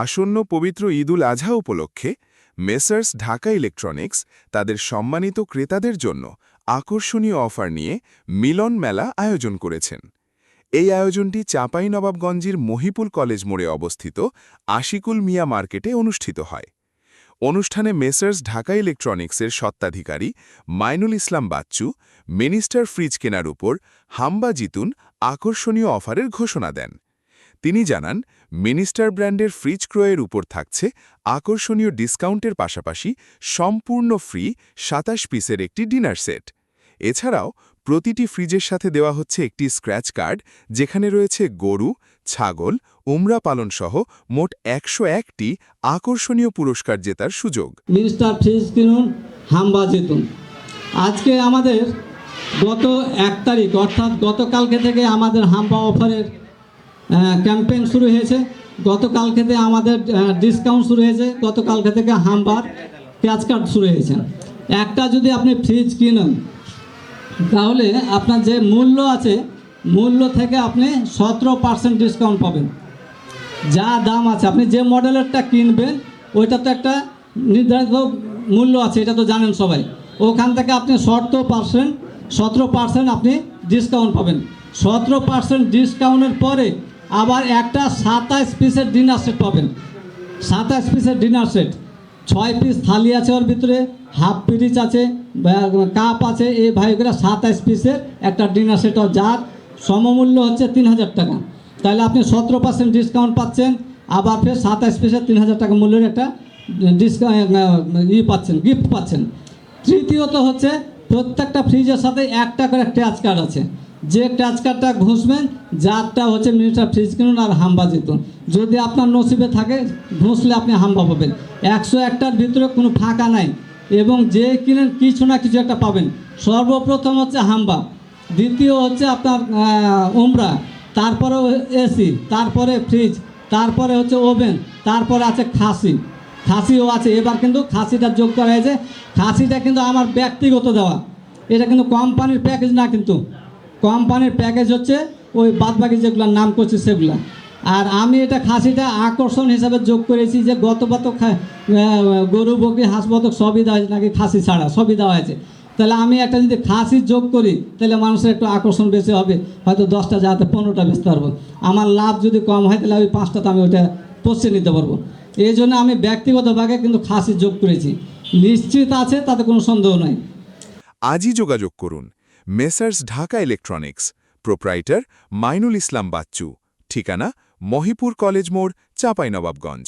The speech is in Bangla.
আসন্ন পবিত্র ঈদুল আজহা উপলক্ষে মেসার্স ঢাকা ইলেকট্রনিক্স তাদের সম্মানিত ক্রেতাদের জন্য আকর্ষণীয় অফার নিয়ে মিলন মেলা আয়োজন করেছেন। এই আয়োজনটি চাঁপাইনবাবগঞ্জের মহিপুর কলেজ মোড়ে অবস্থিত আশিকুল মিয়া মার্কেটে অনুষ্ঠিত হয়। অনুষ্ঠানে মেসার্স ঢাকা ইলেকট্রনিক্সের স্বত্বাধিকারী মাইনুল ইসলাম বাচ্চু মিনিস্টার ফ্রিজ কেনার উপর হাম্বা জিতুন আকর্ষণীয় অফারের ঘোষণা দেন। তিনি জানান, মিনিস্টার ব্র্যান্ডের ফ্রিজ ক্রয়ের উপর থাকছে আকর্ষণীয় ডিসকাউন্টের পাশাপাশি সম্পূর্ণ ফ্রি ২৭ পিসের একটি ডিনার সেট। এছাড়াও প্রতিটি ফ্রিজের সাথে দেওয়া হচ্ছে একটি স্ক্র্যাচ কার্ড, যেখানে রয়েছে গরু, ছাগল, উমরা পালনসহ মোট ১০১টি আকর্ষণীয় পুরস্কার জেতার সুযোগ। মিনিস্টার ফ্রিজ কিনুন, হাম্বা জিতুন। আজকে আমাদের গত ১ তারিখ অর্থাৎ গতকালকে থেকে আমাদের হাম্বা অফারের ক্যাম্পেইন শুরু হয়েছে। গতকালকে থেকে আমাদের ডিসকাউন্ট শুরু হয়েছে। গতকালকে থেকে হাম্বার ক্যাচ কার্ড শুরু হয়েছে। একটা যদি আপনি ফ্রিজ কিনেন তাহলে আপনার যে মূল্য আছে মূল্য থেকে আপনি ১৭% ডিসকাউন্ট পাবেন। যা দাম আছে আপনি যে মডেলেরটা কিনবেন ওইটা তো একটা নির্ধারিত মূল্য আছে, এটা তো জানেন সবাই। ওখান থেকে আপনি ১৭% আপনি ডিসকাউন্ট পাবেন। ১৭% ডিসকাউন্টের পরে আবার একটা ২৭ পিসের ডিনার সেট পাবেন। ২৭ পিসের ডিনার সেট, ৬ পিস থালি আছে, ওর ভিতরে হাফ পিরিচ আছে, কাপ আছে, এই ভাইগুলো ২৭ পিসের একটা ডিনার সেট, যার সমমূল্য হচ্ছে ৩,০০০ টাকা। তাহলে আপনি ১৭% ডিসকাউন্ট পাচ্ছেন, আবার ফের ২৭ পিসের ৩,০০০ টাকা মূল্যের একটা পাচ্ছেন, গিফট পাচ্ছেন। তৃতীয়ত হচ্ছে প্রত্যেকটা ফ্রিজের সাথে একটা করে ক্র্যাচ কার্ড আছে। যে ক্র্যাচ কার্ডটা ঘুষবেন যারটা হচ্ছে মিনিস্টার ফ্রিজ কিনুন আর হাম্বা জিতুন। যদি আপনার নসিবে থাকে ঘুষলে আপনি হাম্বা পাবেন। ১০১টার ভিতরে কোনো ফাঁকা নাই এবং যে কিনেন কিছু না কিছু একটা পাবেন। সর্বপ্রথম হচ্ছে হাম্বা, দ্বিতীয় হচ্ছে আপনার উমরা, তারপরে এসি, তারপরে ফ্রিজ, তারপরে হচ্ছে ওভেন, তারপরে আছে খাসিও আছে। এবার কিন্তু খাসিটা যোগ করা হয়েছে। খাসিটা কিন্তু আমার ব্যক্তিগত দেওয়া, এটা কিন্তু কোম্পানির প্যাকেজ না। কিন্তু কোম্পানির প্যাকেজ হচ্ছে ওই বাদবাকি যেগুলোর নাম করছি সেগুলো। আর আমি এটা খাসিটা আকর্ষণ হিসাবে যোগ করেছি যে গত গরু, বকরি, হাঁস, বতক সবই দেওয়া হয়েছে, নাকি খাসি ছাড়া সবই দেওয়া হয়েছে। তাহলে আমি একটা যদি খাসি যোগ করি তাহলে মানুষের একটু আকর্ষণ বেশি হবে, হয়তো 10টা যাতে 15টা বেচতে পারবো। আমার লাভ যদি কম হয় তাহলে ওই 5টাতে আমি ওইটা পৌঁছে নিতে পারবো। এই জন্য আমি ব্যক্তিগতভাবে কিন্তু খাসি যোগ করেছি। নিশ্চিত আছে, তাতে কোনো সন্দেহ নাই। আজই যোগাযোগ করুন messrs Dhaka electronics, proprietor Mainul Islam Bachchu, ঠিকানা মহিপুর কলেজ মোড়, চাঁপাইনবাবগঞ্জ।